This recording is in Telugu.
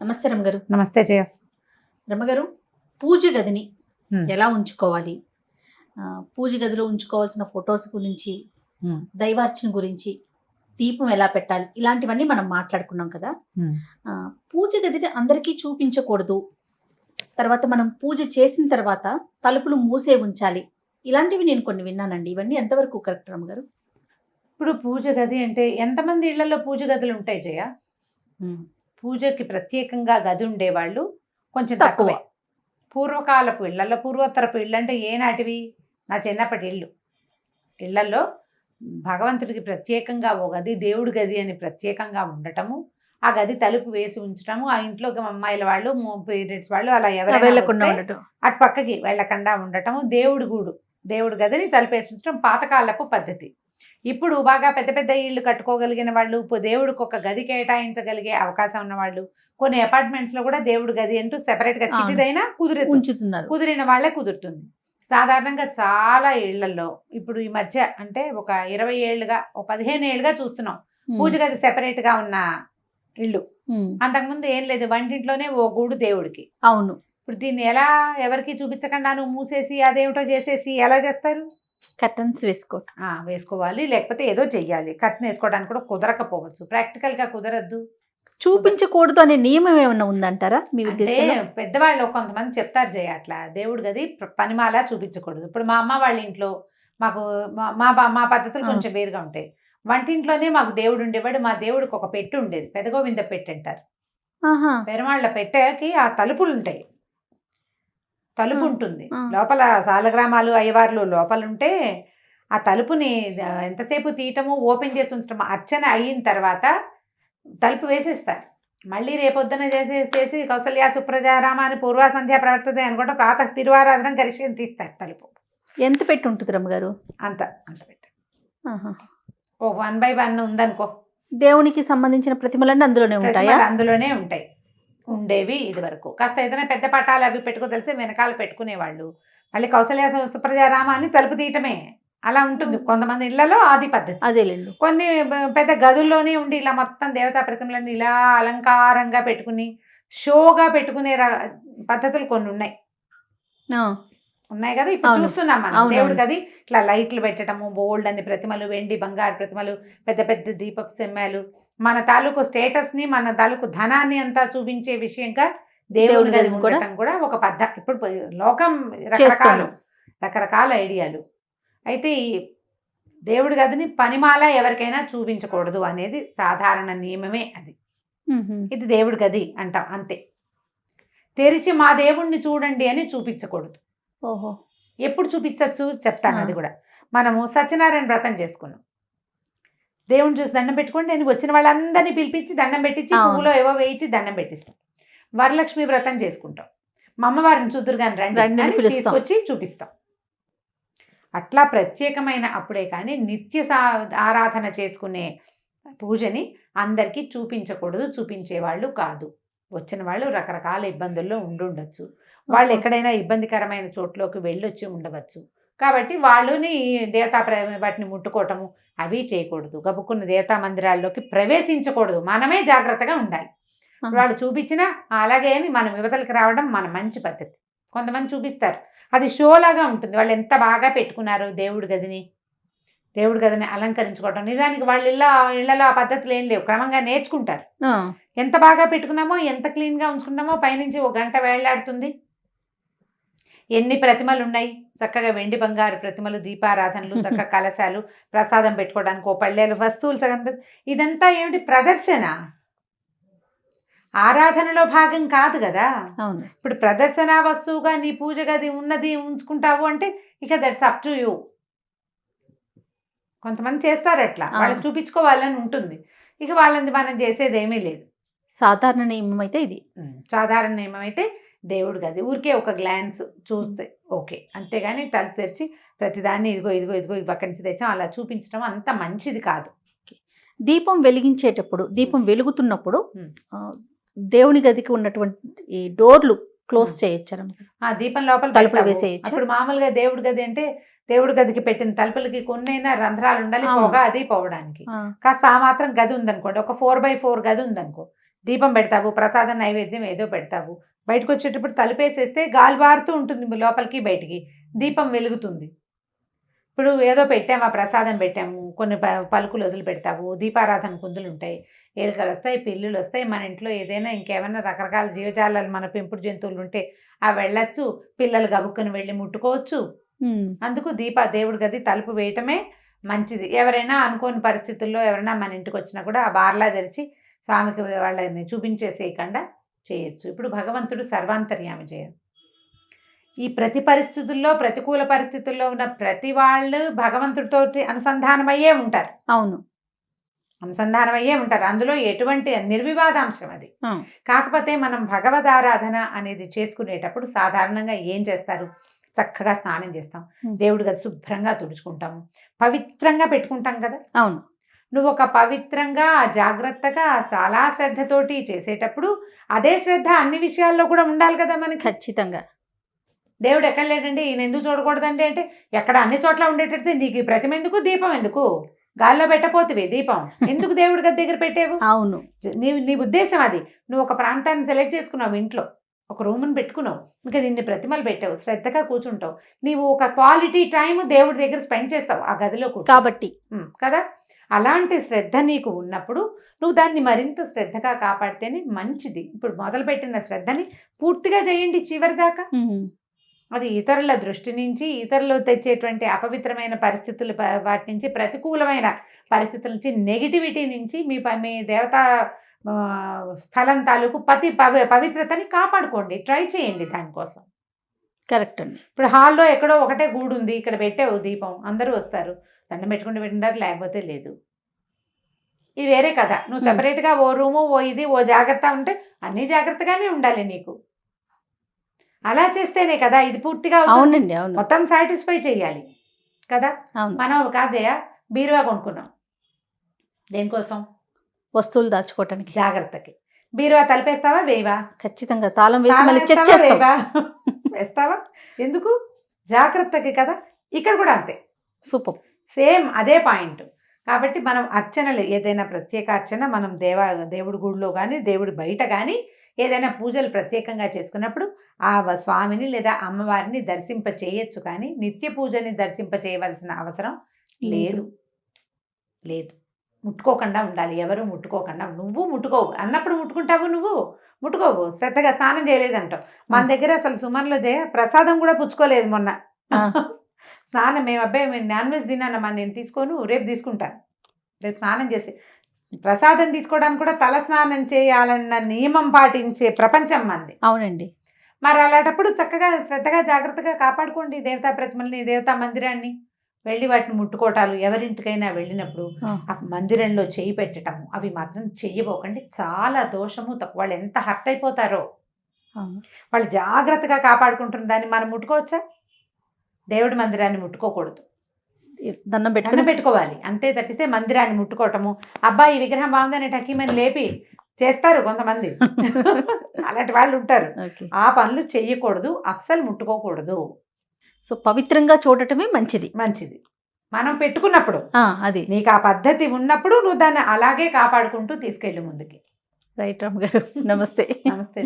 నమస్తే రమ్మగారు. నమస్తే జయ. రమ్మగారు, పూజ గదిని హ్మ్. ఎలా ఉంచుకోవాలి? పూజ గదిలో ఉంచుకోవాల్సిన ఫొటోస్ గురించి, దైవార్చన గురించి, దీపం ఎలా పెట్టాలి, ఇలాంటివన్నీ మనం మాట్లాడుకున్నాం కదా. పూజ గదిని అందరికీ చూపించకూడదు, తర్వాత మనం పూజ చేసిన తర్వాత తలుపులు మూసే ఉంచాలి, ఇలాంటివి నేను కొన్ని విన్నానండి. ఇవన్నీ ఎంతవరకు కరెక్ట్ రమ్మగారు? ఇప్పుడు పూజ గది అంటే ఎంతమంది ఇళ్లలో పూజ గదులు ఉంటాయి జయ? పూజకి ప్రత్యేకంగా గది ఉండేవాళ్ళు కొంచెం తక్కువే. పూర్వకాలపు ఇళ్లలో, పూర్వోత్తరపు ఇళ్ళు అంటే ఏనాటివి? నా చిన్నప్పటి ఇళ్లలో భగవంతుడికి ప్రత్యేకంగా ఓ గది, దేవుడి గది అని ప్రత్యేకంగా ఉండటము, ఆ గది తలుపు వేసి ఉంచడము, ఆ ఇంట్లోకి అమ్మాయిల వాళ్ళు, పీరియడ్స్ వాళ్ళు అలా వెళ్ళకుండా ఎవరైనా ఉండటం, అటు పక్కకి వెళ్ళకుండా ఉండటము, దేవుడి గదిని తలుపేసి ఉంచడం పాతకాలపు పద్ధతి. ఇప్పుడు బాగా పెద్ద పెద్ద ఇళ్ళు కట్టుకోగలిగిన వాళ్ళు, దేవుడికి ఒక గది కేటాయించగలిగే అవకాశం ఉన్నవాళ్ళు, కొన్ని అపార్ట్మెంట్స్లో కూడా దేవుడి గది అంటూ సెపరేట్గా చిటిదైనా ఉంచుతున్నారు. కుదిరిన వాళ్ళే కుదురుతుంది. సాధారణంగా చాలా ఇళ్లలో ఇప్పుడు ఈ మధ్య అంటే ఒక 20 ఏళ్ళుగా, ఒక 15 ఏళ్ళుగా చూస్తున్నాం పూజ గది సెపరేట్గా ఉన్న ఇళ్ళు. అంతకుముందు ఏం లేదు, వంటింట్లోనే ఓ గూడు దేవుడికి. అవును. ఇప్పుడు దీన్ని ఎలా ఎవరికి చూపించకుండా నువ్వు మూసేసి అదేమిటో చేసేసి ఎలా చేస్తారు? కర్టన్స్ వేసుకోవాలి, లేకపోతే ఏదో చెయ్యాలి. కర్టన్ వేసుకోవడానికి కూడా కుదరకపోవచ్చు, ప్రాక్టికల్గా కుదరద్దు. చూపించకూడదు అనే నియమం ఏమన్నా ఉందంటారా మీ ఉద్దేశంలో? పెద్దవాళ్ళు కొంతమంది చెప్తారు జయ, అట్లా దేవుడి గది పనిమాలా చూపించకూడదు. ఇప్పుడు మా అమ్మ వాళ్ళ ఇంట్లో మాకు మా పద్ధతులు కొంచెం వేరుగా ఉంటాయి. వంటింట్లోనే మాకు దేవుడు ఉండేవాడు. మా దేవుడికి ఒక పెట్టు ఉండేది, పెదగోవింద పెట్టు అంటారు. పెరుమాళ్ళ పెట్టెకి ఆ తలుపులు ఉంటాయి, తలుపు ఉంటుంది లోపల. సాలగ్రామాలు అయ్యవార్లు లోపల ఉంటే ఆ తలుపుని ఎంతసేపు తీయటము, ఓపెన్ చేసి ఉంచటము, అర్చన అయిన తర్వాత తలుపు వేసేస్తారు. మళ్ళీ రేపొద్దున చేసి కౌసల్య సుప్రజ రామ అని పూర్వ సంధ్య ప్రవర్తతే అనుకుంటా ప్రాతः తిరువారాధన కలిసి తీస్తారు తలుపు. ఎంత పెట్టి ఉంటుంది రమ్మగారు? అంత పెట్టి ఓ 1/1 ఉందనుకో. దేవునికి సంబంధించిన ప్రతిమలన్నీ అందులోనే ఉంటాయి. అందులోనే ఉంటాయి, ఉండేవి ఇది వరకు. కాస్త ఏదైనా పెద్ద పటాలు అవి పెట్టుకో తెలిస్తే వెనకాల పెట్టుకునేవాళ్ళు. మళ్ళీ కౌసల్య సుప్రజ రామ అని తలుపు తీయటమే అలా ఉంటుంది. కొంతమంది ఇళ్లలో ఆది పద్ధతి. అదేలేండి. కొన్ని పెద్ద గదుల్లోనే ఉండి ఇలా మొత్తం దేవతా ప్రతిమలన్నీ ఇలా అలంకారంగా పెట్టుకుని షోగా పెట్టుకునే పద్ధతులు కొన్ని ఉన్నాయి కదా. ఇప్పుడు చూస్తున్నాం మనం దేవుడి గది ఇట్లా లైట్లు పెట్టడము, బోల్డ్ అని ప్రతిమలు, వెండి బంగారు ప్రతిమలు, పెద్ద పెద్ద దీపపు సెమ్మాలు, మన తాలూకు స్టేటస్ని, మన తాలూకు ధనాన్ని అంతా చూపించే విషయంగా దేవుడి గది ఉండటం కూడా ఒక పద్ధతి. ఇప్పుడు లోకం రకరకాల ఐడియాలు. అయితే ఈ దేవుడి గదిని పనిమాల ఎవరికైనా చూపించకూడదు అనేది సాధారణ నియమమే. అది ఇది దేవుడి గది అంటాం అంతే. తెరిచి మా దేవుణ్ణి చూడండి అని చూపించకూడదు. ఓహో, ఎప్పుడు చూపించచ్చు చెప్తాను. అది కూడా మనము సత్యనారాయణ వ్రతం చేసుకున్నాం, దేవుణ్ణి చూసి దండం పెట్టుకోండి అని వచ్చిన వాళ్ళందరినీ పిలిపించి దండం పెట్టించి పువ్వులో ఏవో వేయించి దండం పెట్టిస్తాం. వరలక్ష్మి వ్రతం చేసుకుంటాం, మా అమ్మవారిని చూద్దురుగాని రండి అని తీసుకొచ్చి చూపిస్తాం. అట్లా ప్రత్యేకమైన అప్పుడే కానీ నిత్య ఆరాధన చేసుకునే పూజని అందరికీ చూపించకూడదు, చూపించేవాళ్ళు కాదు. వచ్చిన వాళ్ళు రకరకాల ఇబ్బందుల్లో ఉండుండొచ్చు, వాళ్ళు ఎక్కడైనా ఇబ్బందికరమైన చోట్లోకి వెళ్ళొచ్చి ఉండవచ్చు. కాబట్టి వాళ్ళని వాటిని ముట్టుకోవటము అవి చేయకూడదు. గబుక్కున్న దేవతా మందిరాల్లోకి ప్రవేశించకూడదు, మనమే జాగ్రత్తగా ఉండాలి. వాళ్ళు చూపించినా అలాగే అని మనం యువతలకి రావడం మన మంచి పద్ధతి. కొంతమంది చూపిస్తారు, అది షోలాగా ఉంటుంది. వాళ్ళు ఎంత బాగా పెట్టుకున్నారు దేవుడి గదిని అలంకరించుకోవటం. నిజానికి వాళ్ళ ఇళ్లలో ఆ పద్ధతులు ఏం లేవు, క్రమంగా నేర్చుకుంటారు. ఎంత బాగా పెట్టుకున్నామో, ఎంత క్లీన్గా ఉంచుకున్నామో పైనుంచి ఒక గంట వేళ్లాడుతుంది. ఎన్ని ప్రతిమలు ఉన్నాయి, చక్కగా వెండి బంగారు ప్రతిమలు, దీపారాధనలు, చక్కగా కలశాలు, ప్రసాదం పెట్టుకోవడానికి ఓ పళ్ళేలు, వస్తువులు సగం. ఇదంతా ఏమిటి? ప్రదర్శన, ఆరాధనలో భాగం కాదు కదా. ఇప్పుడు ప్రదర్శన వస్తువుగా నీ పూజ గది ఉన్నది ఉంచుకుంటావు అంటే ఇక దట్స్ అప్ టు యూ. కొంతమంది చేస్తారు అట్లా, వాళ్ళకి చూపించుకోవాలని ఉంటుంది. ఇక వాళ్ళని మనం చేసేది ఏమీ లేదు. సాధారణ నియమం అయితే ఇది. సాధారణ నియమం అయితే దేవుడి గది ఊరికే ఒక గ్లాన్స్ చూస్తే ఓకే, అంతేగాని తలుపు తెరిచి ప్రతిదాన్ని ఇదిగో ఇక్కడి నుంచి తెచ్చాం అలా చూపించడం అంత మంచిది కాదు. దీపం వెలిగించేటప్పుడు, దీపం వెలుగుతున్నప్పుడు దేవుని గదికి ఉన్నటువంటి ఈ డోర్లు క్లోజ్ చేయొచ్చు, దీపం లోపల తలుపులు వేసేయచ్చు. ఇప్పుడు మామూలుగా దేవుడి గది అంటే దేవుడి గదికి పెట్టిన తలుపులకి కొన్నైనా రంధ్రాలు ఉండాలి, పొగ అది పోవడానికి. కాస్త ఆ మాత్రం గది ఉందనుకోండి, ఒక 4x4 గది ఉందనుకో, దీపం పెడతావు, ప్రసాదం నైవేద్యం ఏదో పెడతావు, బయటకు వచ్చేటప్పుడు తలుపేసేస్తే గాలి బారుతూ ఉంటుంది లోపలికి బయటికి, దీపం వెలుగుతుంది. ఇప్పుడు ఏదో పెట్టాము, ఆ ప్రసాదం పెట్టాము, కొన్ని పలుకులు వదిలి పెడతావు, దీపారాధన కుందులు ఉంటాయి, ఎలుకలు వస్తాయి, పిల్లులు వస్తాయి, మన ఇంట్లో ఏదైనా ఇంకేమైనా రకరకాల జీవజాలాలు మన పెంపుడు జంతువులు ఉంటే అవి వెళ్ళచ్చు, పిల్లలు గబుక్కుని వెళ్ళి ముట్టుకోవచ్చు. అందుకు దేవుడి గది తలుపు వేయటమే మంచిది. ఎవరైనా అనుకోని పరిస్థితుల్లో ఎవరైనా మన ఇంటికి వచ్చినా కూడా ఆ బార్లా తెరిచి స్వామికి వాళ్ళని చూపించేసేయకుండా చేయొచ్చు. ఇప్పుడు భగవంతుడు సర్వాంతర్యామి చేయడు. ఈ ప్రతి పరిస్థితుల్లో, ప్రతికూల పరిస్థితుల్లో ఉన్న ప్రతి వాళ్ళు భగవంతుడితో అనుసంధానమయ్యే ఉంటారు. అవును, అనుసంధానమయ్యే ఉంటారు. అందులో ఎటువంటి నిర్వివాదాంశం అది. కాకపోతే మనం భగవదారాధన అనేది చేసుకునేటప్పుడు సాధారణంగా ఏం చేస్తారు, చక్కగా స్నానం చేస్తాం, దేవుడి గది శుభ్రంగా తుడుచుకుంటాము, పవిత్రంగా పెట్టుకుంటాం కదా. అవును, నువ్వు ఒక పవిత్రంగా జాగ్రత్తగా చాలా శ్రద్ధతోటి చేసేటప్పుడు అదే శ్రద్ధ అన్ని విషయాల్లో కూడా ఉండాలి కదా మనకి. ఖచ్చితంగా. దేవుడు ఎక్కడ లేడండి, ఈయన ఎందుకు చూడకూడదండి అంటే ఎక్కడ అన్ని చోట్ల ఉండేటట్టు నీకు ప్రతిమ ఎందుకు, దీపం ఎందుకు, గాల్లో పెట్టపోతివి దీపం ఎందుకు దేవుడి గది దగ్గర పెట్టేవు. అవును, నీ ఉద్దేశం అది. నువ్వు ఒక ప్రాంతాన్ని సెలెక్ట్ చేసుకున్నావు, ఇంట్లో ఒక రూమ్ని పెట్టుకున్నావు, ఇంకా నిన్ను ప్రతిమలు పెట్టావు, శ్రద్ధగా కూర్చుంటావు, నీవు ఒక క్వాలిటీ టైం దేవుడి దగ్గర స్పెండ్ చేస్తావు ఆ గదిలో కాబట్టి కదా. అలాంటి శ్రద్ధ నీకు ఉన్నప్పుడు నువ్వు దాన్ని మరింత శ్రద్ధగా కాపాడితేనే మంచిది. ఇప్పుడు మొదలుపెట్టిన శ్రద్ధని పూర్తిగా చేయండి చివరిదాకా. అది ఇతరుల దృష్టి నుంచి, ఇతరులు తెచ్చేటువంటి అపవిత్రమైన పరిస్థితులు, వాటి నుంచి, ప్రతికూలమైన పరిస్థితుల నుంచి, నెగిటివిటీ నుంచి మీ దేవతా స్థలం తాలూకు పవిత్రతని కాపాడుకోండి, ట్రై చేయండి దానికోసం. కరెక్ట్ అండి. ఇప్పుడు హాల్లో ఎక్కడో ఒకటే గూడు ఉంది, ఇక్కడ పెట్టావు దీపం, అందరూ వస్తారు, దండం పెట్టుకుంటూ పెట్టినారు, లేకపోతే లేదు, ఇది వేరే కదా. నువ్వు సెపరేట్గా ఓ రూము, ఓ ఇది, ఓ జాగ్రత్త ఉంటే అన్నీ జాగ్రత్తగానే ఉండాలి నీకు. అలా చేస్తేనే కదా ఇది పూర్తిగా. అవునండి, అవును, మొత్తం సాటిస్ఫై చేయాలి కదా. మనం కాదయా బీరువా కొనుక్కున్నాం, దేనికోసం, వస్తువులు దాచుకోవటానికి, జాగ్రత్తకి. బీరువా తలిపేస్తావా, వేయవా? ఖచ్చితంగా తాళం వేసి మళ్ళీ చెక్ చేస్తావా, వేస్తావా, ఎందుకు, జాగ్రత్తకి కదా. ఇక్కడ కూడా అంతే, సూపర్, సేమ్ అదే పాయింట్. కాబట్టి మనం అర్చనలు, ఏదైనా ప్రత్యేక అర్చన మనం దేవుడి గుడిలో కానీ దేవుడి బయట కానీ ఏదైనా పూజలు ప్రత్యేకంగా చేసుకున్నప్పుడు ఆ స్వామిని లేదా అమ్మవారిని దర్శింప చేయొచ్చు, కానీ నిత్య పూజని దర్శింప చేయవలసిన అవసరం లేదు. ముట్టుకోకుండా ఉండాలి, ఎవరు ముట్టుకోకుండా. నువ్వు ముట్టుకోవు అన్నప్పుడు ముట్టుకుంటావు, నువ్వు ముట్టుకోవు, శ్రద్ధగా స్నానం చేయలేదంటావు. మన దగ్గర అసలు సుమన్లో ప్రసాదం కూడా పుచ్చుకోలేదు మొన్న. స్నానం మేము నాన్ వెజ్ తిన్నానమ్మా, నేను తీసుకోను, రేపు తీసుకుంటాను, రేపు స్నానం చేసి ప్రసాదం తీసుకోవడానికి కూడా తల స్నానం చేయాలన్న నియమం పాటించే ప్రపంచం మంది. అవునండి. మరి అలాంటప్పుడు చక్కగా శ్రద్ధగా జాగ్రత్తగా కాపాడుకోండి దేవతా ప్రతిమల్ని, దేవతా మందిరాన్ని. వెళ్ళి వాటిని ముట్టుకోవటాలు, ఎవరింటికైనా వెళ్ళినప్పుడు ఆ మందిరంలో చేయి పెట్టటము అవి మాత్రం చెయ్యబోకండి, చాలా దోషము. వాళ్ళు ఎంత హర్ట్ అయిపోతారో. వాళ్ళు జాగ్రత్తగా కాపాడుకుంటున్న దాన్ని మనం ముట్టుకోవచ్చా? దేవుడి మందిరాన్ని ముట్టుకోకూడదు, దండం పెట్టుకోవాలి అంతే. తప్పితే మందిరాన్ని ముట్టుకోవటము, అబ్బాయి ఈ విగ్రహం బాగుందని టకీమని లేపి చేస్తారు కొంతమంది, అలాంటి వాళ్ళు ఉంటారు. ఆ పనులు చెయ్యకూడదు, అస్సలు ముట్టుకోకూడదు. సో పవిత్రంగా చూడటమే మంచిది. మనం పెట్టుకున్నప్పుడు అది నీకు ఆ పద్ధతి ఉన్నప్పుడు నువ్వు దాన్ని అలాగే కాపాడుకుంటూ తీసుకెళ్ళి ముందుకి. రైట్ రామ్ గారు, నమస్తే. నమస్తే.